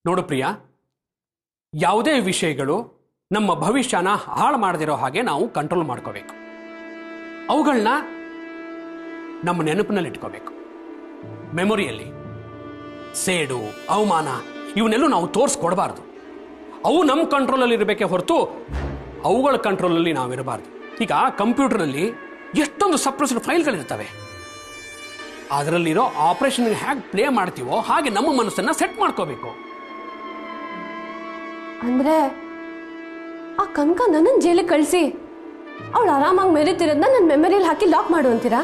ನೋಡು ಪ್ರಿಯಾ, ಯಾವುದೇ ವಿಷಯಗಳು ನಮ್ಮ ಭವಿಷ್ಯನ ಹಾಳು ಮಾಡದಿರೋ ಹಾಗೆ ನಾವು ಕಂಟ್ರೋಲ್ ಮಾಡ್ಕೋಬೇಕು. ಅವುಗಳನ್ನ ನಮ್ಮ ನೆನಪಿನಲ್ಲಿ ಇಟ್ಕೋಬೇಕು. ಮೆಮೊರಿಯಲ್ಲಿ ಸೇಡು, ಅವಮಾನ ಇವನ್ನೆಲ್ಲೂ ನಾವು ತೋರಿಸ್ಕೊಡ್ಬಾರ್ದು. ಅವು ನಮ್ಮ ಕಂಟ್ರೋಲಲ್ಲಿ ಇರಬೇಕೆ ಹೊರತು ಅವುಗಳ ಕಂಟ್ರೋಲಲ್ಲಿ ನಾವಿರಬಾರ್ದು. ಈಗ ಕಂಪ್ಯೂಟರ್ನಲ್ಲಿ ಎಷ್ಟೊಂದು ಸಪ್ರೆಸ್ಡ್ ಫೈಲ್ಗಳಿರ್ತವೆ. ಅದರಲ್ಲಿರೋ ಆಪರೇಷನ್ ಹೇಗೆ ಪ್ಲೇ ಮಾಡ್ತೀವೋ ಹಾಗೆ ನಮ್ಮ ಮನಸ್ಸನ್ನ ಸೆಟ್ ಮಾಡ್ಕೋಬೇಕು. ಅಂದ್ರೆ ಆ ಕನಕ ನನ್ನನ್ನು ಜೈಲಿಗೆ ಕಳಿಸಿ ಅವಳು ಆರಾಮಾಗಿ ಮೆರೀತಿರೋದನ್ನ ನನ್ನ ಮೆಮೊರಿಯಲ್ಲಿ ಹಾಕಿ ಲಾಕ್ ಮಾಡು ಅಂತೀರಾ?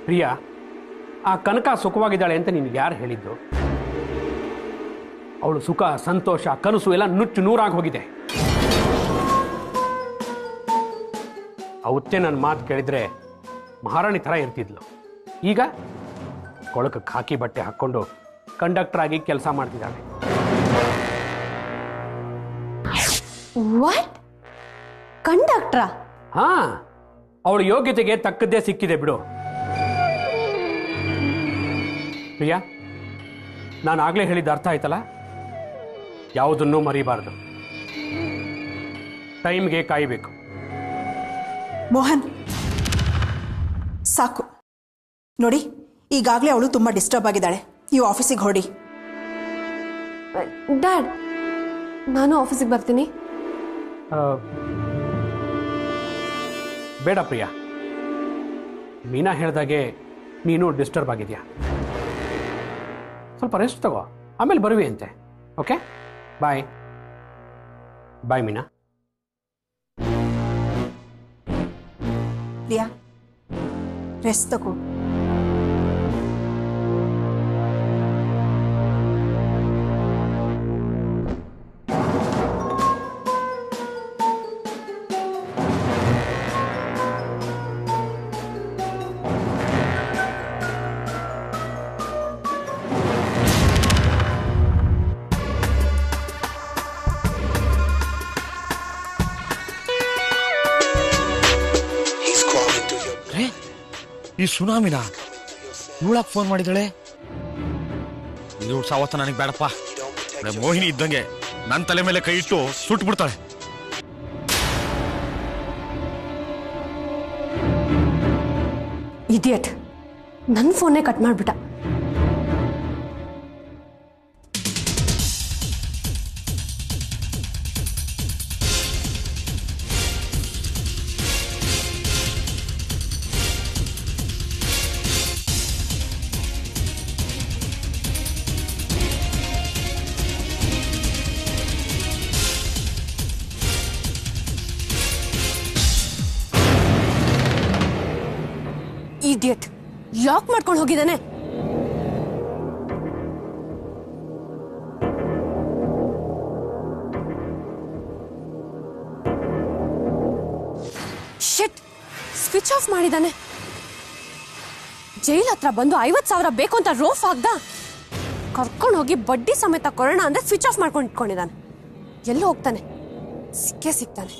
ಪ್ರಿಯಾ, ಆ ಕನಕ ಸುಖವಾಗಿದ್ದಾಳೆ ಅಂತ ನಿನ್ಗೆ ಯಾರು ಹೇಳಿದ್ದು? ಅವಳು ಸುಖ, ಸಂತೋಷ, ಕನಸು ಎಲ್ಲ ನುಚ್ಚು ನೂರಾಗಿ ಹೋಗಿದೆ. ಅವತ್ತೇ ನನ್ನ ಮಾತು ಕೇಳಿದ್ರೆ ಮಹಾರಾಣಿ ಥರ ಇರ್ತಿದ್ಲು. ಈಗ ಕೊಳಕಕ್ಕೆ ಹಾಕಿ ಬಟ್ಟೆ ಹಾಕ್ಕೊಂಡು ಕಂಡಕ್ಟರ್ ಆಗಿ ಕೆಲಸ ಮಾಡ್ತಿದ್ದಾಳೆ. ವಾಟ್? ಕಂಡಕ್ಟ್ರಾ? ಹಾ, ಅವಳ ಯೋಗ್ಯತೆಗೆ ತಕ್ಕದ್ದೇ ಸಿಕ್ಕಿದೆ ಬಿಡು. ಪ್ರಿಯಾ, ನಾನು ಆಗ್ಲೇ ಹೇಳಿದ ಅರ್ಥ ಆಯ್ತಲ್ಲ? ಯಾವುದನ್ನೂ ಮರಿಬಾರ್ದು, ಟೈಮ್ಗೆ ಕಾಯಬೇಕು. ಮೋಹನ್, ಸಾಕು ನೋಡಿ, ಈಗಾಗಲೇ ಅವಳು ತುಂಬ ಡಿಸ್ಟರ್ಬ್ ಆಗಿದ್ದಾಳೆ. ನೀವು ಆಫೀಸಿಗೆ ಹೊರಡಿ. ಡ್ಯಾಡ್, ನಾನು ಆಫೀಸಿಗೆ ಬರ್ತೀನಿ. ಬೇಡ ಪ್ರಿಯಾ, ಮೀನಾ ಹೇಳ್ದಾಗೆ ನೀನು ಡಿಸ್ಟರ್ಬ್ ಆಗಿದೆಯಾ. ಸ್ವಲ್ಪ ರೆಸ್ಟ್ ತಗೋ, ಆಮೇಲೆ ಬರುವೆ ಅಂತೆ. ಓಕೆ, ಬಾಯ್. ಬಾಯ್ ಮೀನಾ. ಪ್ರಿಯಾ, ರೆಸ್ಟ್ ತಗೋ. ಈ ಸುನಾಮಿನ ಇವಳಾಗ ಫೋನ್ ಮಾಡಿದಾಳೆ? ಇವಳು ಸಾವತ್ತ ನನಗೆ ಬೇಡಪ್ಪ. ಮೋಹಿನಿ ಇದ್ದಂಗೆ ನನ್ನ ತಲೆ ಮೇಲೆ ಕೈ ಇಟ್ಟು ಸುಟ್ಟು ಬಿಡ್ತಾಳೆ. ಇಡಿಯಟ್, ನನ್ನ ಫೋನೇ ಕಟ್ ಮಾಡ್ಬಿಟ್ಟ. ಇಡಿಯಟ್, ಲಾಕ್ ಮಾಡ್ಕೊಂಡು ಹೋಗಿದ್ದಾನೆ. ಶಿಟ್, ಸ್ವಿಚ್ ಆಫ್ ಮಾಡಿದ್ದಾನೆ. ಜೈಲ್ ಹತ್ರ ಬಂದು 50,000 ಬೇಕು ಅಂತ ರೋಫ್ ಆಗ್ದ. ಕರ್ಕೊಂಡು ಹೋಗಿ ಬಡ್ಡಿ ಸಮೇತ ಕೊರೋಣ ಅಂದ್ರೆ ಸ್ವಿಚ್ ಆಫ್ ಮಾಡ್ಕೊಂಡು ಇಟ್ಕೊಂಡಿದ್ದಾನೆ. ಎಲ್ಲೂ ಹೋಗ್ತಾನೆ, ಸಿಕ್ಕೇ ಸಿಗ್ತಾನೆ.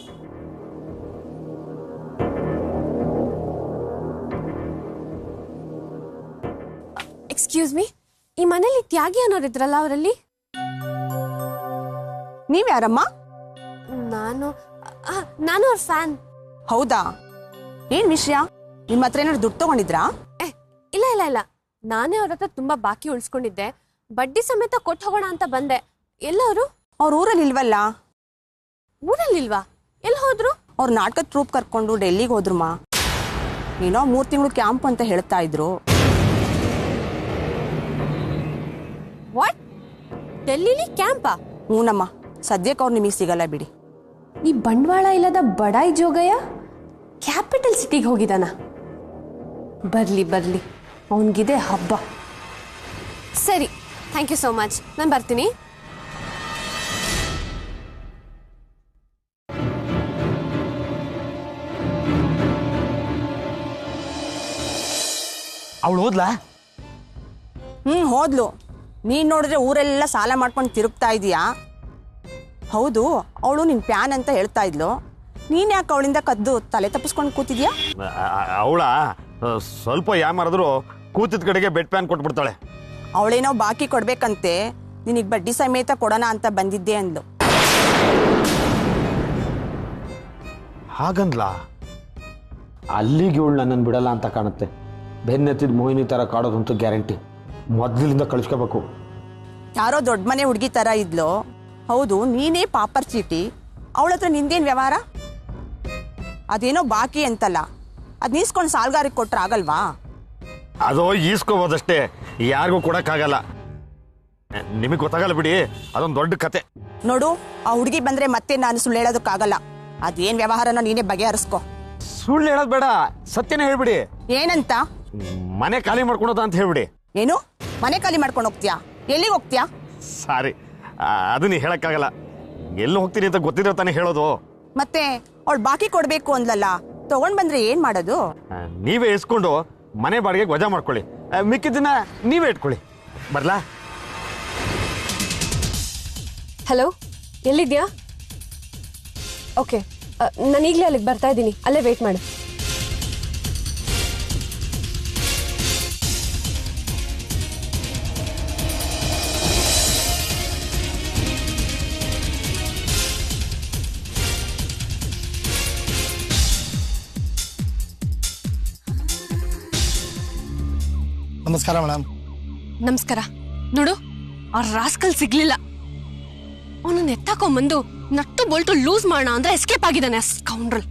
ಎಕ್ಸ್ಕ್ಯೂಸ್ ಮೀ, ಈ ಮನೇಲಿ ತ್ಯಾಗಿ ಅನ್ನೋರಿದ್ರಲ್ಲ, ಅವರಲ್ಲಿ? ನೀವ್ಯಾರಮ್ಮ? ನಾನು ಅವ್ರ ಫ್ಯಾನ್. ಹೌದಾ? ಏನ್ ವಿಷಯ? ನಿಮ್ಮ ಹತ್ರ ಏನಾದ್ರು ದುಡ್ಡು ತಗೊಂಡಿದ್ರಾ? ಇಲ್ಲ ಇಲ್ಲ ಇಲ್ಲ, ನಾನೇ ಅವ್ರ ಹತ್ರ ತುಂಬಾ ಬಾಕಿ ಉಳಿಸ್ಕೊಂಡಿದ್ದೆ. ಬಡ್ಡಿ ಸಮೇತ ಕೊಟ್ಟು ಹೋಗೋಣ ಅಂತ ಬಂದೆ. ಎಲ್ಲವರು? ಅವ್ರ ಊರಲ್ಲಿ ಇಲ್ವಲ್ಲ. ಊರಲ್ಲಿಲ್ವಾ? ಎಲ್ಲಿ ಹೋದ್ರು? ಅವ್ರ ನಾಟಕದ ಟ್ರೂಪ್ ಕರ್ಕೊಂಡು ಡೆಲ್ಲಿಗೆ ಹೋದ್ರಮ್ಮ. ಏನೋ 3 ತಿಂಗಳು ಕ್ಯಾಂಪ್ ಅಂತ ಹೇಳ್ತಾ ಇದ್ರು. ವಾಟ್? ಡೆಲ್ಲಿಲಿ ಕ್ಯಾಂಪಾ? ಹೂನಮ್ಮ, ಸದ್ಯಕ್ಕೆ ಅವ್ರು ನಿಮಗೆ ಸಿಗಲ್ಲ ಬಿಡಿ. ಈ ಬಂಡವಾಳ ಇಲ್ಲದ ಬಡಾಯಿ ಜೋಗಯ್ಯ ಕ್ಯಾಪಿಟಲ್ ಸಿಟಿಗೆ ಹೋಗಿದಾನ. ಬರ್ಲಿ ಬರ್ಲಿ, ಅವನಿಗಿದೆ ಹಬ್ಬ. ಸರಿ, ಥ್ಯಾಂಕ್ ಯು ಸೋ ಮಚ್. ನಾನು ಬರ್ತೀನಿ. ಅವಳು ಹೋದ್ಲಾ? ಹೋದ್ಲು. ನೀನ್ ನೋಡಿದ್ರೆ ಊರೆಲ್ಲ ಸಾಲ ಮಾಡ್ಕೊಂಡು ತಿರುಗ್ತಾ ಇದೀಯಾ. ಹೌದು, ಅವಳು ನಿನ್ ಪ್ಯಾನ್ ಅಂತ ಹೇಳ್ತಾ ಇದ್ಲು. ನೀನ್ ಯಾಕೆ ಅವಳಿಂದ ಕದ್ದು ತಲೆ ತಪ್ಪಿಸ್ಕೊಂಡು ಕೂತಿದ್ಯಾ? ಅವಳ ಸ್ವಲ್ಪ ಯಾಮಾರಿದ್ರು ಕೂತಿದ ಕಡೆಗೆ ಬೆಡ್ ಪ್ಯಾನ್ ಕೊಟ್ಬಿಡ್ತಾಳೆ. ಅವಳೇನೋ ಬಾಕಿ ಕೊಡ್ಬೇಕಂತೆ, ನಿನಗೆ ಬಡ್ಡಿ ಸಮೇತ ಕೊಡೋಣ ಅಂತ ಬಂದಿದ್ದೆ ಅಂದ್ಲು. ಹಾಗಂದ್ಲಾ? ಅಲ್ಲಿಗೆ ಇವಳು ನನ್ನನ್ನು ಬಿಡಲ್ಲ ಅಂತ ಕಾಣುತ್ತೆ. ಬೆನ್ನೆತ್ತಿದ ಮೋಹಿನಿ ಥರ ಕಾಡೋದಂತೂ ಗ್ಯಾರಂಟಿ. ಮೊದಲಿಂದ ಕಳಿಸ್ಕೋಬೇಕು. ಯಾರೋ ದೊಡ್ಡ ಮನೆ ಹುಡುಗಿ ಥರ ಇದ್ಲು. ಹೌದು, ನೀನೇ ಪಾಪರ್ ಚೀಟಿ. ಅವಳ ಹತ್ರ ನಿಂದೇನು ವ್ಯವಹಾರ? ಅದೇನೋ ಬಾಕಿ ಅಂತಲ್ಲ, ಅದು ನೀಸ್ಕೊಂಡು ಸಾಲ್ಗಾರಿಗೆ ಕೊಟ್ರೆ ಆಗಲ್ವಾ? ಅದು ಈಸ್ಕೋಬೋದಷ್ಟೇ, ಯಾರಿಗೂ ಕೊಡಕ್ಕಾಗಲ್ಲ. ನಿಮಗೆ ಗೊತ್ತಾಗಲ್ಲ ಬಿಡಿ, ಅದೊಂದು ದೊಡ್ಡ ಕತೆ. ನೋಡು, ಆ ಹುಡುಗಿ ಬಂದ್ರೆ ಮತ್ತೆ ನಾನು ಸುಳ್ಳು ಹೇಳೋದಕ್ಕಾಗಲ್ಲ. ಅದೇನು ವ್ಯವಹಾರನೋ ನೀನೇ ಬಗೆಹರಿಸ್ಕೊ. ಸುಳ್ಳು ಹೇಳೋದು ಬೇಡ, ಸತ್ಯನೇ ಹೇಳ್ಬಿಡಿ. ಏನಂತ? ಮನೆ ಖಾಲಿ ಮಾಡ್ಕೊಳೋದ ಅಂತ ಹೇಳ್ಬಿಡಿ. ಏನು ಮನೆ ಖಾಲಿ ಮಾಡ್ಕೊಂಡು ಹೋಗ್ತೀಯಾ? ಎಲ್ಲಿಗೆ ಹೋಗ್ತೀಯಾ? ಸಾರಿ, ಅದನ್ನ ಹೇಳಕ್ಕಾಗಲ್ಲ. ಎಲ್ಲಿ ಹೋಗ್ತೀನಿ ಅಂತ ಗೊತ್ತಿರೋ ತಾನೇ ಹೇಳೋದು. ಮತ್ತೆ ಅವಳು ಬಾಕಿ ಕೊಡ್ಬೇಕು ಅಂದ್ಲಲ್ಲ, ತಗೊಂಡ್ ಬಂದ್ರೆ ಏನ್ ಮಾಡೋದು? ನೀವೇ ಇಸ್ಕೊಂಡು ಮನೆ ಬಾಡಿಗೆ ವಜಾ ಮಾಡ್ಕೊಳ್ಳಿ, ಮಿಕ್ಕಿದ್ದನ್ನ ನೀವೇ ಇಟ್ಕೊಳ್ಳಿ. ಬರ್ಲಾ? ಹಲೋ, ಎಲ್ಲಿದ್ಯಾ? ಓಕೆ, ನಾನು ಈಗಲೇ ಅಲ್ಲಿಗೆ ಬರ್ತಾ ಇದ್ದೀನಿ. ಅಲ್ಲೇ ವೇಟ್ ಮಾಡು. ನಮಸ್ಕಾರ ಮೇಡಮ್. ನಮಸ್ಕಾರ. ನೋಡು, ಆ ರಾಸ್ಕಲ್ ಸಿಗ್ಲಿಲ್ಲ. ಅವನನ್ನ ಎತ್ತಾಕೊಂಬಂದು ನಟ್ಟು ಬೋಲ್ಟು ಲೂಸ್ ಮಾಡೋಣ ಅಂದ್ರೆ ಎಸ್ಕೇಪ್ ಆಗಿದ್ದಾನೆ ಸ್ಕೌಂಡ್ರಲ್.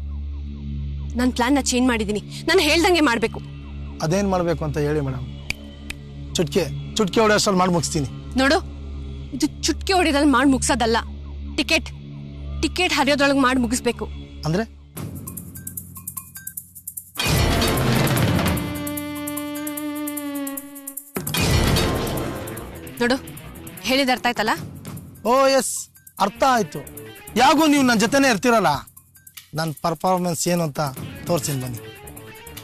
ನನ್ನ ಪ್ಲಾನ್ನ ಚೇಂಜ್ ಮಾಡಿದ್ದೀನಿ. ನಾನು ಹೇಳ್ದಂಗೆ ಮಾಡಬೇಕು. ಅದೇನು ಮಾಡಬೇಕು ಅಂತ ಹೇಳಿ ಮೇಡಮ್. ಚುಟ್ಕೆ ಹೊಡೆಯೋಷ್ಟಲ್ಲಿ ಮಾಡಿ ಮುಗಿಸ್ತೀನಿ. ನೋಡು, ಇದು ಚುಟ್ಕೆ ಹೊಡಿದಲ್ಲಿ ಮಾಡಿ ಮುಗಿಸೋದಲ್ಲ. ಟಿಕೆಟ್ ಹರಿಯೋದ್ರೊಳಗೆ ಮಾಡಿ ಮುಗಿಸ್ಬೇಕು. ಅಂದ್ರೆ ನೋಡು, ಹೇಳಿದ ಅರ್ಥ ಆಯ್ತಲ್ಲ? ಓ ಎಸ್, ಅರ್ಥ ಆಯ್ತು. ಯಾಗೂ ನೀವು ನನ್ನ ಜೊತೆನೇ ಇರ್ತೀರಲ್ಲ, ನನ್ನ ಪರ್ಫಾರ್ಮೆನ್ಸ್ ಏನು ಅಂತ ತೋರಿಸ್ತೀನಿ ಬನ್ನಿ.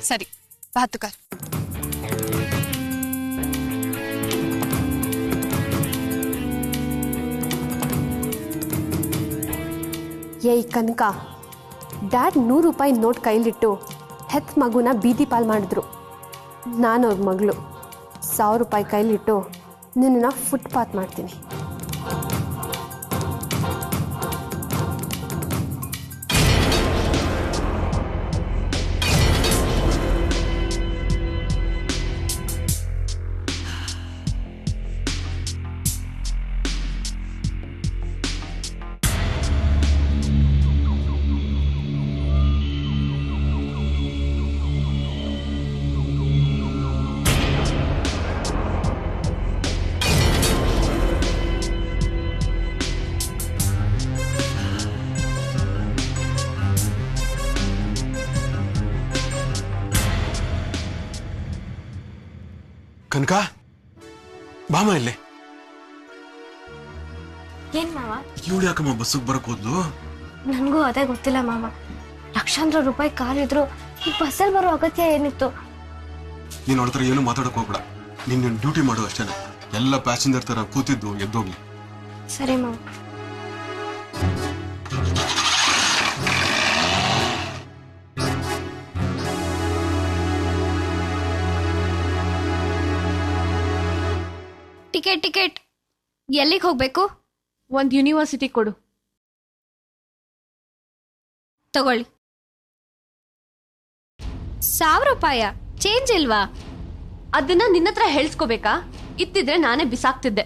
ಸರಿ, ಬಾತು ಕಾರ್. ಏಯ್ ಕನಕ, ಡ್ಯಾಡ್ 100 ರೂಪಾಯಿ ನೋಟ್ ಕೈಲಿಟ್ಟು ಹೆತ್ ಮಗುನ ಬೀದಿ ಪಾಲ್ ಮಾಡಿದ್ರು. ನಾನು ಅವ್ರ ಮಗಳು 1000 ರೂಪಾಯಿ ಕೈಲಿಟ್ಟು ನಿನ್ನ ಫುಟ್ಪಾತ್ ಮಾಡ್ತೀನಿ. ಕನಕ, ಬಾಮ ಇಲ್ಲಿ. ಏನ್ ಮಾವ? ಇವಳು ಯಾಕಮ್ಮ ಬಸ್ಸಿಗೆ ಬರಕ್ ಹೋದ್ಲು? ನನಗೂ ಅದೇ ಗೊತ್ತಿಲ್ಲ ಮಾವ. ಲಕ್ಷಾಂತರ ರೂಪಾಯಿ ಕಾರಿದ್ರು ಈ ಬಸ್ಸಲ್ಲಿ ಬರೋ ಅಗತ್ಯ ಏನಿತ್ತು? ನೀನ್ ಅವಳ ಹತ್ರ ಏನು ಮಾತಾಡಕ್ ಹೋಗ್ಬೇಡ. ನಿನ್ನ ಡ್ಯೂಟಿ ಮಾಡು ಅಷ್ಟೇನೆ. ಎಲ್ಲ ಪ್ಯಾಸೆಂಜರ್ ತರ ಕೂತಿದ್ದು ಎದ್ದೋಗ್ಲಿ. ಸರಿ ಮಾವ. ಟಿಕೆಟ್ ಎಲ್ಲಿಗೆ ಹೋಗ್ಬೇಕು? ಒಂದು ಯೂನಿವರ್ಸಿಟಿ ಕೊಡು. ತಗೊಳ್ಳಿ. 1000 ರೂಪಾಯ ಚೇಂಜ್ ಇಲ್ವಾ? ಅದನ್ನ ನಿನ್ನ ಹತ್ರ ಹೇಳ್ಸ್ಕೋಬೇಕಾ? ಇತ್ತಿದ್ರೆ ನಾನೇ ಬಿಸಾಕ್ತಿದ್ದೆ.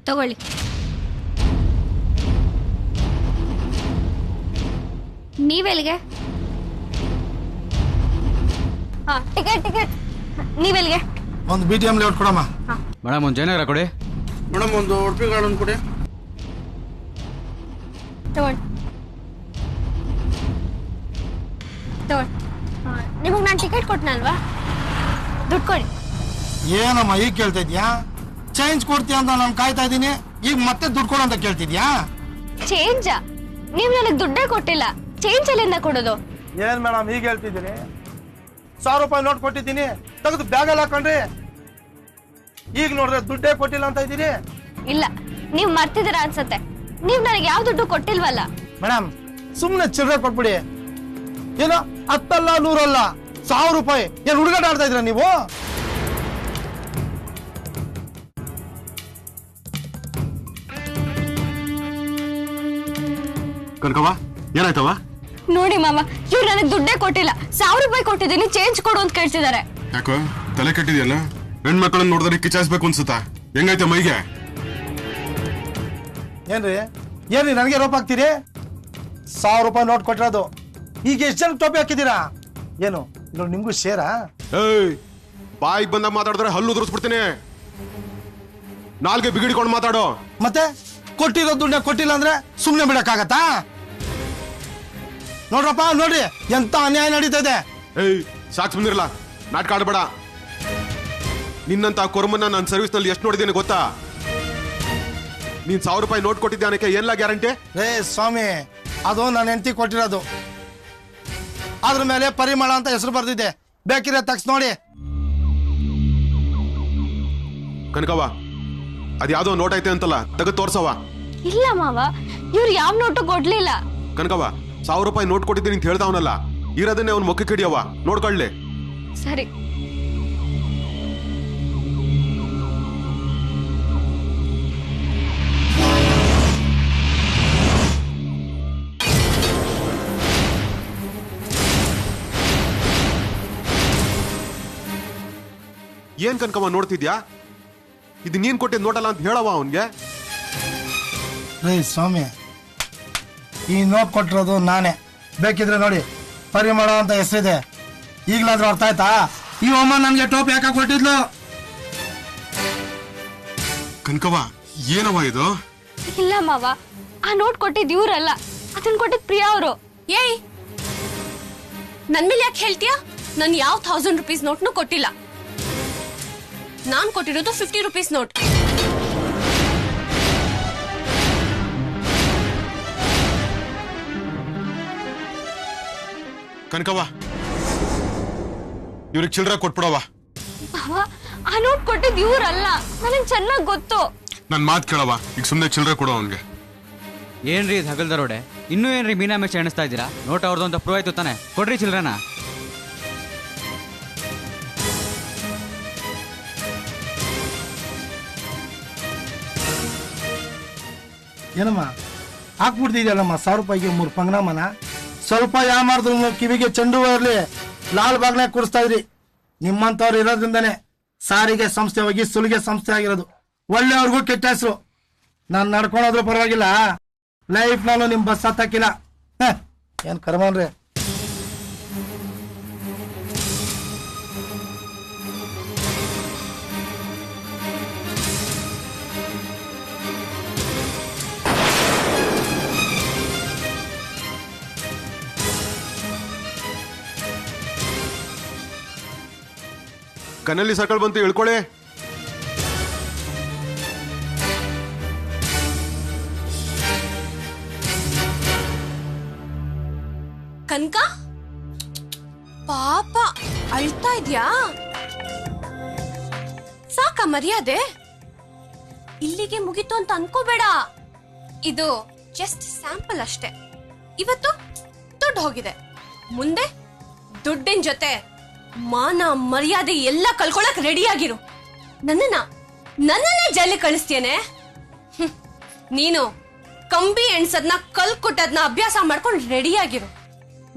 ತಗೊಳ್ಳಿ. ನೀವೆಲ್ಲಿಗೆ? ಟಿಕೆಟ್ ನೀವೆಲ್ಲಿಗೆ? ಒಂದು BTM ಲೇಔಟ್ ಕೊಡಮ್ಮ. ಮೇಡಮ್, ಒಂದು ಜಯನಗರ ಕೊಡಿ. ಮೇಡಮ್, ಒಂದು ಉಡುಪಿ ಗಾರ್ಡನ್ ಕೊಡಿ. ತಗೊಳ್ಳಿ. ನಿಮಗೆ ನಾನು ಟಿಕೆಟ್ ಕೊಟ್ಟನಲ್ವಾ? ದುಡ್ಡು ಕೊಡಿ. ಏನಮ್ಮ ಈಗ ಕೇಳ್ತಾ ಇದ್ಯಾ? ಚೇಂಜ್ ಕೊಡ್ತೀಯ ಅಂತ ನಾನು ಕಾಯ್ತಾ ಇದ್ದೀನಿ. ಈಗ ಮತ್ತೆ ದುಡ್ಡು ಕೊಡು ಅಂತ ಕೇಳ್ತಿದ್ಯಾ? ಚೇಂಜಾ? ನೀವು ನನಗೆ ದುಡ್ಡೇ ಕೊಟ್ಟಿಲ್ಲ, ಚೇಂಜ್ ಎಲ್ಲಿಂದ ಕೊಡೋದು? ಏನ್ ಮೇಡಮ್ ಈಗ ಹೇಳ್ತಿದ್ದೀನಿ? 1000 ರೂಪಾಯಿ ನೋಟ್ ಕೊಟ್ಟಿದ್ದೀನಿ, ತೆಗೆದು ಬ್ಯಾಗಲ್ಲಿ ಹಾಕೊಂಡ್ರಿ. ಈಗ ನೋಡಿದ್ರೆ ದುಡ್ಡೇ ಕೊಟ್ಟಿಲ್ಲ ಅಂತ ಇದ್ದೀರಿ. ಇಲ್ಲ, ನೀವು ಮರ್ತಿದ್ದೀರಾ ಅನ್ಸತ್ತೆ. ನೀವು ನನಗೆ ಯಾವ ದುಡ್ಡು ಕೊಟ್ಟಿಲ್ವಲ್ಲ. ಮೇಡಮ್, ಸುಮ್ಮನೆ ಚಿಲ್ಲರೆ ಕೊಟ್ಬಿಡಿ. ಏನೋ 10 ಅಲ್ಲ 100 ಅಲ್ಲ 1000 ರೂಪಾಯಿ. ಏನ್ ಹುಡುಗಾಟ ಆಡ್ತಾ ಇದ್ರ ನೀವು? ಕನಕವ್ವ ಏನಾಯ್ತವ? ನೋಡಿ ಮಾವ, ಇವ್ರು ನನಗೆ ದುಡ್ಡೇ ಕೊಟ್ಟಿಲ್ಲ. 1000 ರೂಪಾಯಿ ಕೊಟ್ಟಿದ್ದೀನಿ, ಚೇಂಜ್ ಕೊಡು ಅಂತ ಕೇಳ್ತಿದ್ದಾರೆ. ಯಾಕೋ ತಲೆ ಕೆಟ್ಟಿದೆಯಲ್ಲ? ಹೆಣ್ಮಕ್ಳನ್ನ ನೋಡಿದ್ರೆ ಕಿಚಾಯಿಸ್ಬೇಕು ಅನ್ಸುತ್ತಾ? ಹೆಂಗೈತೆ ಮೈಗೆ? ಏನ್ರಿ ನನಗೆ ರೋಪ್ ಹಾಕ್ತೀರಿ? 1000 ರೂಪಾಯಿ ನೋಟ್ ಕೊಟ್ಟಿರೋದು. ಈಗ ಎಷ್ಟು ಜನ ಟೋಪಿ ಹಾಕಿದ್ದೀರಾ? ಏನು ಇದ್ರಲ್ಲಿ ನಿಮ್ಗೂ ಶೇರಾ? ಏಯ್, ಬಾಯಿಗೆ ಬಂದಾಗ ಮಾತಾಡಿದ್ರೆ ಹಲ್ಲು ಉದುರಿಸ್ಬಿಡ್ತೀನಿ. ನಾಲ್ಗೆ ಬಿಗಿಡಿಕೊಂಡು ಮಾತಾಡೋ. ಮತ್ತೆ ಕೊಟ್ಟಿರೋ ದುಡ್ಡ ಕೊಟ್ಟಿಲ್ಲ ಅಂದ್ರೆ ಸುಮ್ನೆ ಬಿಡಕ್ಕಾಗತ್ತಾ? ನೋಡ್ರಪ್ಪ ನೋಡ್ರಿ ಎಂತ ಅನ್ಯಾಯ ನಡೀತಾ ಇದೆ. ಏಯ್ ಸಾಕ್ಸ್ ಬಂದಿರಲ್ಲ, ನಾಟಕ ಆಡ್ಬೇಡ. ನಿನ್ನಂತ ಕೊರಮನ್ನ ನನ್ನ ಸರ್ವಿಸ್ ನಲ್ಲಿ ಎಷ್ಟು ನೋಡಿದ್ದೀನಿ ಗೊತ್ತಾ? ನೀನ್ 1000 ರೂಪಾಯಿ ನೋಟ್ ಕೊಟ್ಟಿದ್ದಾನಕ್ಕೆ ಏನ್ಲ ಗ್ಯಾರಂಟಿ? ರೇ ಸ್ವಾಮಿ, ಅದು ನನ್ನ ಹೆಂಡತಿ ಕೊಟ್ಟಿರೋದು. ಅದ್ರ ಮೇಲೆ ಪರಿಮಳ ಅಂತ ಹೆಸರು ಬರ್ದಿದೆ, ಬೇಕಿದ್ರೆ ತಗ್ಸ್ ನೋಡಿ. ಕನಕವ್ವ, ಅದ್ಯಾವ್ದೋ ನೋಟ್ ಐತೆ ಅಂತಲ್ಲ, ತೆಗೆದು ತೋರ್ಸವ. ಇಲ್ಲ ಮಾವ, ಇವ್ರು ಯಾವ ನೋಟು ಕೊಡ್ಲಿಲ್ಲ. ಕನಕವ್ವ, 1000 ರೂಪಾಯಿ ನೋಟ್ ಕೊಟ್ಟಿದ್ದೀನಿ ಅಂತ ಹೇಳ್ತಾವನಲ್ಲ, ಇರೋದನ್ನೇ ಅವ್ನ ಮುಖಕ್ಕೆ ಹಿಡಿಯವ, ನೋಡ್ಕೊಳ್ಳಿ. ಸರಿ. ಏನ್ ಕನಕವ್ವ ನೋಡ್ತಿದ್ಯಾ? ಇದು ನೀನ್ ಕೊಟ್ಟಿದ್ ನೋಟಲ್ಲ ಅಂತ ಹೇಳವ ಅವನ್ಗೆ. ರೇ ಸ್ವಾಮಿ, ಈ ನೋಟ್ ಕೊಟ್ಟಿರೋದು ನಾನೇ, ಬೇಕಿದ್ರೆ ನೋಡಿ ಪರಿಮಳ ಅಂತ ಹೆಸರಿದೆ. ಈಗ್ಲಾದ್ರೂ ಅರ್ಥ ಆಯ್ತಾ? ಈ ಅಮ್ಮ ನನ್ಗೆ ಟೋಪಿ ಯಾಕೆ ಕೊಟ್ಟಿದ್ಲು? ಕನಕವ್ವ ಏನವ ಇದು? ಇಲ್ಲ ಮಾವ, ಆ ನೋಟ್ ಕೊಟ್ಟಿದ್ ಇವ್ರಲ್ಲ, ಅದನ್ನ ಕೊಟ್ಟಿದ್ ಪ್ರಿಯಾ ಅವರು. ಏಯ್, ನನ್ ಮೇಲೆ ಯಾಕೆ ಹೇಳ್ತೀಯಾ? ನನ್ ಯಾವ 1000 ರೂಪೀಸ್ ನೋಟ್ನು ಕೊಟ್ಟಿಲ್ಲ. ನಾನ್ ಕೊಟ್ಟಿರೋದು 50 ರೂಪೀಸ್ ನೋಟ್. ಕನಕವ್ವ, ಇವ್ರಿಗೆ ಚಿಲ್ಲರೆ ಕೊಟ್ಬಿಡವ. ಮಾವ, ಆ ನೋಟ್ ಕೊಟ್ಟಿದ್ ಇವ್ರಲ್ಲ, ನನಗೆ ಚೆನ್ನಾಗ್ ಗೊತ್ತು. ನನ್ ಮಾತ್ ಕೇಳವ, ಈಗ ಸುಮ್ನೆ ಚಿಲ್ಲರೆ ಕೊಡು ಅವನ್ಗೆ. ಏನ್ರಿ ಇದು ಹಗಲ್ದರೋಡೆ? ಇನ್ನೂ ಏನ್ರಿ ಮೀನಾಮೇಶ ಎಣಿಸ್ತಾ ಇದ್ದೀರಾ? ನೋಟ್ ಅವ್ರದ್ದು ಅಂತ ಪ್ರೂವ್ ಆಯ್ತು ತಾನೆ, ಕೊಡ್ರಿ ಚಿಲ್ರನ. ಏನಮ್ಮ ಹಾಕ್ಬಿಡ್ತಿದ್ಯಲ್ಲಮ್ಮ 1000 ರೂಪಾಯಿಗೆ 3 ಪಂಗ್ನಾಮನ? ಸ್ವಲ್ಪ ಮಾಡಿದ್ರು ಕಿವಿಗೆ ಚೆಂಡು ಇರ್ಲಿ, ಲಾಲ್ ಬಾಗ್ನಾಗ ಕೂರಿಸ್ತಾ ಇದ್ರಿ. ನಿಮ್ಮಂತವ್ರು ಇರೋದ್ರಿಂದಾನೆ ಸಾರಿಗೆ ಸಂಸ್ಥೆ ಹೋಗಿ ಸುಲಿಗೆ ಸಂಸ್ಥೆ ಆಗಿರೋದು. ಒಳ್ಳೆಯವ್ರಿಗೂ ಕೆಟ್ಟ ಹೆಸರು. ನಾನು ನಡ್ಕೊಂಡೋದ್ರೂ ಪರವಾಗಿಲ್ಲ, ಲೈಫ್ ನಾನು ನಿಮ್ ಬಸ್ ಹತ್ತಾಕಿಲ್ಲ. ಏನ್ ಕರ್ಮನ್ರಿ. ಕನಲ್ಲಿ ಸರ್ಕಲ್ ಬಂತು, ಇಳ್ಕೊಳ್ಳಿ. ಕನಕ, ಪಾಪ ಅಳ್ತಾ ಇದ್ಯಾ? ಸಾಕ ಮರ್ಯಾದೆ? ಇಲ್ಲಿಗೆ ಮುಗಿತು ಅಂತ ಅನ್ಕೋಬೇಡ. ಇದು ಜಸ್ಟ್ ಸ್ಯಾಂಪಲ್ ಅಷ್ಟೇ. ಇವತ್ತು ದುಡ್ಡು ಹೋಗಿದೆ, ಮುಂದೆ ದುಡ್ಡಿನ ಜೊತೆ ಮಾನ ಮರ್ಯಾದೆ ಎಲ್ಲ ಕಳ್ಕೊಳಕ್ ರೆಡಿ ಆಗಿರು. ನನ್ನನ್ನೇ ಜೈಲಿಗೆ ಕಳಿಸ್ತೇನೆ. ನೀನು ಕಂಬಿ ಎಣ್ಸದ್ನ ಕಲ್ ಕೊಟ್ಟದ್ನ ಅಭ್ಯಾಸ ಮಾಡ್ಕೊಂಡು ರೆಡಿ ಆಗಿರು.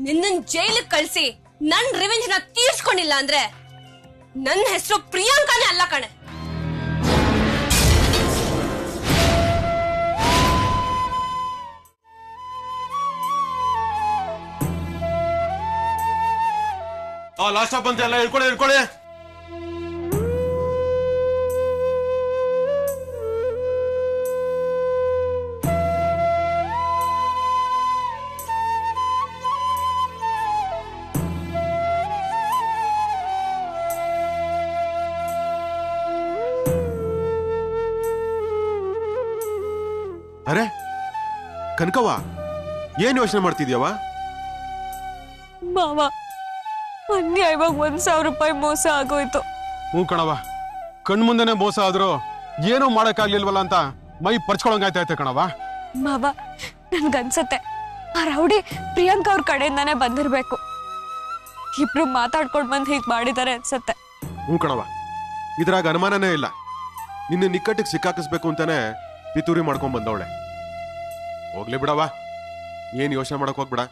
ನಿನ್ನನ್ ಜೈಲಿಗೆ ಕಳಿಸಿ ನನ್ ರಿವೆಂಜ್ ನ ತೀರ್ಸ್ಕೊಂಡಿಲ್ಲ ಅಂದ್ರೆ ನನ್ನ ಹೆಸರು ಪ್ರಿಯಾಂಕಾನೇ ಅಲ್ಲ ಕಣೆ. ಲಾಸ್ಟ್ ಸ್ಟಾಪ್ ಅಂತ ಎಲ್ಲ ಇಳ್ಕೊಳ್ಳಿ. ಅರೆ ಕನಕವ್ವ, ಏನ್ ಯೋಚನೆ ಮಾಡ್ತಿದ್ಯವ? ಮಾವ, ಅನ್ಯಾಯವಾಗ 1000 ರೂಪಾಯಿ ಮೋಸ ಆಗೋಯ್ತು. ಹ್ಞೂ ಕಣವ, ಕಣ್ಮುಂದೆನೆ ಮೋಸ ಆದ್ರೂ ಏನೂ ಮಾಡಕ್ಕಾಗ್ಲಿಲ್ವಲ್ಲ ಅಂತ ಮೈ ಪರ್ಚ್ಕೊಳಂಗಾಯ್ತೈತೆ ಕಣವ. ಮಾವ, ನನ್ಗನ್ಸತ್ತೆ ಆ ರೌಡಿ ಪ್ರಿಯಾಂಕಾ ಅವ್ರ ಕಡೆಯಿಂದಾನೇ ಬಂದಿರ್ಬೇಕು. ಇಬ್ರು ಮಾತಾಡ್ಕೊಂಡು ಬಂದು ಹೀಗೆ ಮಾಡಿದ್ದಾರೆ ಅನ್ಸತ್ತೆ. ಹ್ಞೂ ಕಣವ, ಇದ್ರಾಗ ಅನುಮಾನನೇ ಇಲ್ಲ. ನಿನ್ನ ನಿಕ್ಕಟ್ಟಿಗೆ ಸಿಕ್ಕಾಕಿಸ್ಬೇಕು ಅಂತಾನೆ ಪಿತೂರಿ ಮಾಡ್ಕೊಂಡ್ ಬಂದವಳೆ. ಹೋಗ್ಲಿ ಬಿಡವ, ಏನ್ ಯೋಚನೆ ಮಾಡಕ್ ಹೋಗ್ಬಿಡ.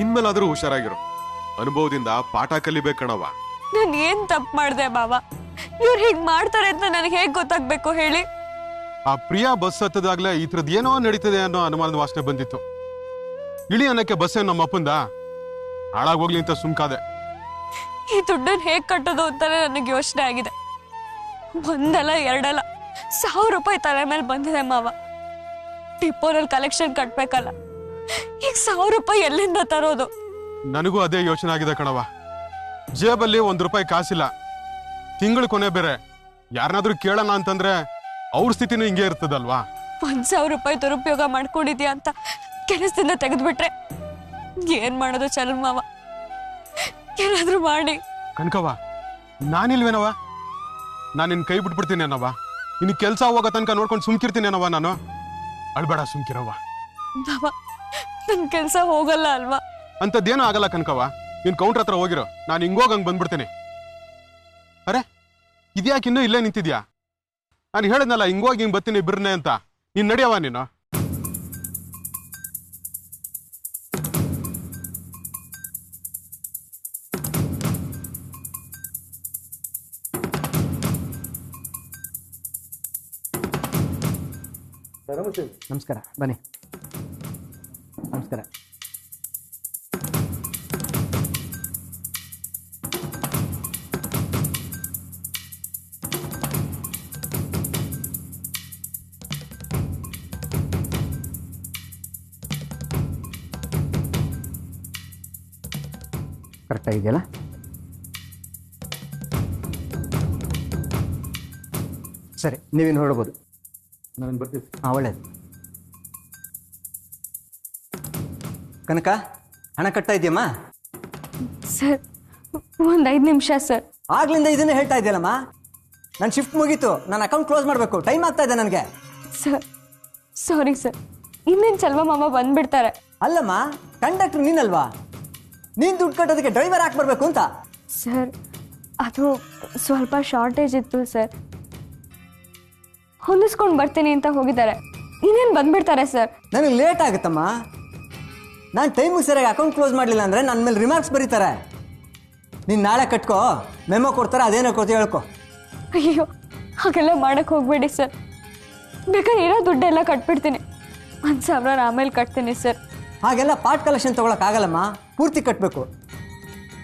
ಇನ್ಮೇಲಾದ್ರೂ ಹುಷಾರಾಗಿರು. ಅನುಭವದಿಂದ ಪಾಠ ಕಲಿಬೇಕು ಕಣವ. ನಾನು ಏನ್ ತಪ್ಪು ಮಾಡಿದೆ ಮಾವ? ಇವ್ರು ಹೀಗೆ ಮಾಡ್ತಾರೆ ಅಂತ ನನಗೆ ಹೇಗೆ ಗೊತ್ತಾಗ್ಬೇಕು ಹೇಳಿ? ಆ ಪ್ರಿಯಾ ಬಸ್ ಹತ್ತದಾಗ್ಲೇ ಈ ಥರದ್ದು ಏನೋ ನಡೀತದೆ ಅನ್ನೋ ಅನುಮಾನದ ವಾಸನೆ ಬಂದಿತ್ತು. ಇಳಿ ಅನ್ನಕ್ಕೆ ಬಸ್ ಏನು ನಮ್ಮ ಅಪ್ಪಂದ? ಹಾಳಾಗೋಗ್ಲಿ ಅಂತ ಸುಮ್ಕಾದೆ. ಈ ದುಡ್ಡನ್ನು ಹೇಗೆ ಕಟ್ಟೋದು ಅಂತಾನೆ ನನಗೆ ಯೋಚನೆ ಆಗಿದೆ. ಒಂದಲ್ಲ ಎರಡಲ್ಲ 1000 ರೂಪಾಯಿ ತಲೆ ಮೇಲೆ ಬಂದಿದೆ ಮಾವ. ಟಿಪ್ಪೋನಲ್ಲಿ ಕಲೆಕ್ಷನ್ ಕಟ್ಬೇಕಲ್ಲ, ಈಗ 1000 ರೂಪಾಯಿ ಎಲ್ಲಿಂದ ತರೋದು? ನನಗೂ ಅದೇ ಯೋಚನೆ ಆಗಿದೆ ಕಣವ. ಜೇಬಲ್ಲಿ ₹1 ಕಾಸಿಲ್ಲ. ತಿಂಗಳು ಕೊನೆ ಬೇರೆ. ಯಾರನ್ನಾದ್ರೂ ಕೇಳೋಣ ಅಂತಂದ್ರೆ ಅವ್ರ ಸ್ಥಿತಿನೂ ಹಿಂಗೆ ಇರ್ತದಲ್ವಾ? 1000 ರೂಪಾಯಿ ದುರುಪಯೋಗ ಮಾಡ್ಕೊಂಡಿದ್ಯಾ ಅಂತ ಕೆಲಸದಿಂದ ತೆಗೆದ್ಬಿಟ್ರೆ ಏನ್ ಮಾಡೋದು ಚಲ್ ಮಾವ? ಏನಾದ್ರೂ ಮಾಡಿ. ಕನಕವ, ನಾನಿಲ್ವೇನವ? ನಾನು ನಿನ್ ಕೈ ಬಿಟ್ಬಿಡ್ತೀನಿ ಅನ್ನವ. ಇನ್ನು ಕೆಲಸ ಹೋಗೋ ತನಕ ನೋಡ್ಕೊಂಡು ಸುಮ್ಕಿರ್ತೀನಿ ಅನ್ನವ ನಾನು. ಅಳ್ಬೇಡ, ಸುಮ್ಕಿರವ. ಮಾವ, ನನ್ ಕೆಲ್ಸ ಹೋಗಲ್ಲ ಅಲ್ವಾ? ಅಂತದ್ದೇನೂ ಆಗಲ್ಲ ಕನಕವ. ನೀನ್ ಕೌಂಟ್ರ್ ಹತ್ರ ಹೋಗಿರೋ, ನಾನು ಹಿಂಗೋಗಂಗ್ ಬಂದ್ಬಿಡ್ತೀನಿ. ಅರೆ, ಇದ್ಯಾಕೆ ಇನ್ನೂ ಇಲ್ಲೇ ನಿಂತಿದ್ಯಾ? ನಾನು ಹೇಳಿದ್ನಲ್ಲ ಹಿಂಗೋಗಿ ಹಿಂಗ್ ಬರ್ತೀನಿ ಬಿರ್ನೆ ಅಂತ. ನೀನ್ ನಡಿಯವ ನೀನು. ನಮಸ್ಕಾರ, ಬನ್ನಿ. ನಮಸ್ಕಾರ. ಕರೆಕ್ಟಾಗಿದೆಯಲ್ಲ? ಸರಿ, ನೀವೇನು ಹೊರಡ್ಬೋದು. ನಾನು ಬರ್ತೀವಿ. ಹಾಂ, ಒಳ್ಳೇದು. ಕನಕ, ಹಣ ಕಟ್ತಾ ಇದೆಯಮ್ಮ? ಸರ್, ಒಂದು 5 ನಿಮಿಷ ಸರ್. ಆಗ್ಲಿಂದ ಇದನ್ನೇ ಹೇಳ್ತಾ ಇದೆಯಲ್ಲಮ್ಮ. ನನ್ನ ಶಿಫ್ಟ್ ಮುಗೀತು, ನನ್ನ ಅಕೌಂಟ್ ಕ್ಲೋಸ್ ಮಾಡಬೇಕು. ಟೈಮ್ ಆಗ್ತಾ ಇದೆ ನನಗೆ. Sir, sorry sir. ಇನ್ನೇನು ಚಲ್ವ ಮಾವ ಬಂದ್ಬಿಡ್ತಾರೆ. ಅಲ್ಲಮ್ಮ, ಕಂಡಕ್ಟರ್ ನೀನಲ್ವಾ? ನೀನು ದುಡ್ಡು ಕಟ್ಟೋದಕ್ಕೆ ಡ್ರೈವರ್ ಹಾಕಿ ಬರಬೇಕು ಅಂತ. ಸರ್, ಅದು ಸ್ವಲ್ಪ ಶಾರ್ಟೇಜ್ ಇತ್ತು ಸರ್. ಹೊಂದಿಸ್ಕೊಂಡು ಬರ್ತೀನಿ ಅಂತ ಹೋಗಿದ್ದಾರೆ. ಇನ್ನೇನು ಬಂದ್ಬಿಡ್ತಾರೆ ಸರ್. ನನಗೆ ಲೇಟ್ ಆಗುತ್ತಮ್ಮ. ನಾನು ಟೈಮಿಗೆ ಸರಿಯಾಗಿ ಅಕೌಂಟ್ ಕ್ಲೋಸ್ ಮಾಡಲಿಲ್ಲ ಅಂದರೆ ನನ್ನ ಮೇಲೆ ರಿಮಾರ್ಕ್ಸ್ ಬರೀತಾರೆ. ನೀನು ನಾಳೆ ಕಟ್ಕೋ, ಮೆಮೊ ಕೊಡ್ತಾರೆ, ಅದೇನೋ ಕೊಡ್ತೀವಿ ಹೇಳ್ಕೊ. ಅಯ್ಯೋ, ಹಾಗೆಲ್ಲ ಮಾಡಕ್ಕೆ ಹೋಗ್ಬೇಡಿ ಸರ್. ಬೇಕಾದ್ರೆ ಇರೋ ದುಡ್ಡೆಲ್ಲ ಕಟ್ಬಿಡ್ತೀನಿ. 1,000 ಆಮೇಲೆ ಕಟ್ತೀನಿ ಸರ್. ಹಾಗೆಲ್ಲ ಪಾರ್ಟ್ ಕಲೆಕ್ಷನ್ ತೊಗೊಳಕ್ಕಾಗಲ್ಲಮ್ಮ, ಪೂರ್ತಿ ಕಟ್ಟಬೇಕು.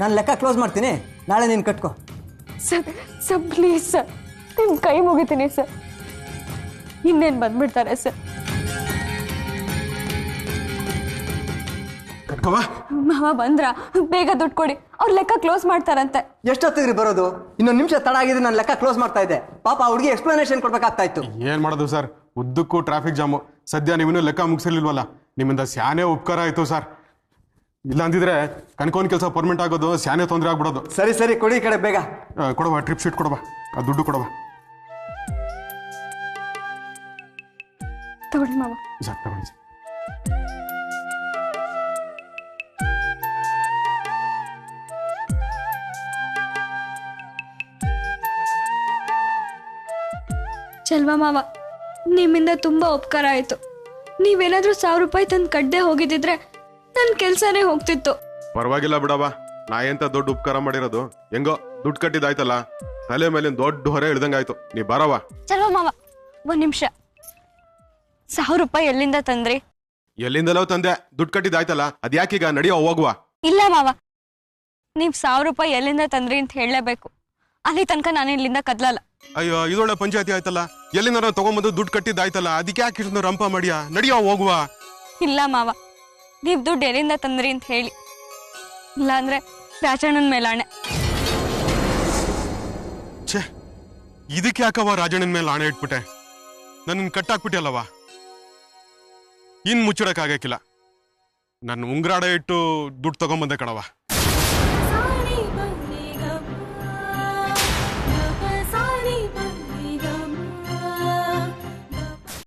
ನಾನು ಲೆಕ್ಕ ಕ್ಲೋಸ್ ಮಾಡ್ತೀನಿ, ನಾಳೆ ನೀನು ಕಟ್ಕೋ. ಸರ್ ಸರ್, ಪ್ಲೀಸ್ ಸರ್, ನಿಮ್ಮ ಕೈ ಮುಗಿತೀನಿ ಸರ್. ಇನ್ನೇನು ಬಂದ್ಬಿಡ್ತಾರೆ ಸರ್. ಮಾವ ಬಂದ್ರ? ಬೇಗ ದುಡ್ಡು ಕೊಡಿ, ಅವ್ರ ಲೆಕ್ಕ ಕ್ಲೋಸ್ ಮಾಡ್ತಾರಂತೆ. ಎಷ್ಟೊತ್ತಿಗ್ರಿ ಬರೋದು? ಇನ್ನೊಂದು ನಿಮಿಷ ತಡ ಆಗಿದೆ, ನಾನು ಲೆಕ್ಕ ಕ್ಲೋಸ್ ಮಾಡ್ತಾ ಇದ್ದೆ. ಪಾಪ ಹುಡುಗಿ ಎಕ್ಸ್ಪ್ಲನೇಷನ್ ಕೊಡ್ಬೇಕಾಗ್ತಾ ಇತ್ತು. ಏನ್ ಮಾಡೋದು ಸರ್, ಉದ್ದಕ್ಕೂ ಟ್ರಾಫಿಕ್ ಜಾಮು. ಸದ್ಯ ನೀವಿನ್ನೂ ಲೆಕ್ಕ ಮುಗಿಸಿರ್ಲಿಲ್ವಲ್ಲ, ನಿಮ್ಮಿಂದ ಸ್ಯಾನೇ ಉಪಕಾರ ಆಯ್ತು ಸರ್. ಇಲ್ಲ ಅಂದಿದ್ರೆ ಕನ್ಕೋನ್ ಕೆಲಸ ಪರ್ಮನೆಂಟ್ ಆಗೋದು, ಸ್ಯಾನೇ ತೊಂದರೆ ಆಗ್ಬಿಡೋದು. ಸರಿ ಸರಿ, ಕೊಡಿ ಈ ಕಡೆ ಬೇಗ. ಕೊಡವ, ಟ್ರಿಪ್ ಶೀಟ್ ಕೊಡವ, ಆ ದುಡ್ಡು ಕೊಡವ. ತಗೊಳ್ಳಿ ಮಾವ. ಸರ್ ತಗೊಳ್ಳಿ. ಚಲ್ವಾ ಮಾವ, ನಿಮ್ಮಿಂದ ತುಂಬಾ ಉಪಕಾರ ಆಯ್ತು. ನೀವೇನಾದ್ರೂ 1000 ರೂಪಾಯಿ ತಂದು ಕಡ್ಡೆ ಹೋಗಿದ್ದಿದ್ರೆ ನನ್ನ ಕೆಲ್ಸನೇ ಹೋಗ್ತಿತ್ತು. ಪರವಾಗಿಲ್ಲ ಬಿಡವ, ನಾ ಎಂತ ದೊಡ್ಡ ಉಪಕಾರ ಮಾಡಿರೋದು. ಹೆಂಗೋ ದುಡ್ಡು ಕಟ್ಟಿದಾಯ್ತಲ್ಲ, ತಲೆ ಮೇಲೆ ದೊಡ್ಡ ಹೊರೆ ಇಳ್ದಂಗಾಯ್ತು. ನೀ ಬರವ. ಚಲ್ವಾ ಮಾವ, 1 ನಿಮಿಷ. 1000 ರೂಪಾಯಿ ಎಲ್ಲಿಂದ ತಂದ್ರಿ? ಎಲ್ಲಿಂದಲೋ ತಂದೆ, ದುಡ್ಡು ಕಟ್ಟಿದಾಯ್ತಲ್ಲ, ಅದ್ಯಾಕೀಗ? ನಡಿಯೋ ಹೋಗುವ. ಇಲ್ಲ ಮಾವ, ನೀವ್ 1000 ರೂಪಾಯಿ ಎಲ್ಲಿಂದ ತಂದ್ರಿ ಅಂತ ಹೇಳಲೇಬೇಕು. ಅಲ್ಲಿ ತನಕ ನಾನು ಇಲ್ಲಿಂದ ಕದ್ಲಲ್ಲ. ಅಯ್ಯೋ, ಇದೊಳ್ಳೆ ಪಂಚಾಯತಿ ಆಯ್ತಲ್ಲ. ಎಲ್ಲಿಂದ ತಗೊಂಬಂದು ದುಡ್ಡು ಕಟ್ಟಿದ್ದಾಯ್ತಲ್ಲ, ಅದಕ್ಕೆ ಯಾಕೆ ಇಷ್ಟು ರಂಪ ಮಾಡಿಯಾ? ನಡಿಯೋ ಹೋಗುವ. ಇಲ್ಲ ಮಾವ, ನೀವ್ ದುಡ್ಡು ಎಲ್ಲಿಂದ ತಂದ್ರಿ ಅಂತ ಹೇಳಿ. ಇಲ್ಲ ಅಂದ್ರೆ ರಾಜಣ್ಣನ ಮೇಲಾಣೆ. ಛೇ, ಇದಕ್ಕೆ ಯಾಕವ ರಾಜಣ್ಣನ ಮೇಲೆ ಆಣೆ ಇಟ್ಬಿಟ್ಟೆ? ನನ್ನ ಕಟ್ಟಾಕ್ಬಿಟ್ಟೆ ಇನ್ ಮುಚ್ಚಿಡಕ್ಕಾಗಕ್ಕಿಲ್ಲ. ನನ್ನ ಉಂಗ್ರಾಡ ಇಟ್ಟು ದುಡ್ಡು ತಗೊಂಬಂದೆ ಕಣವ.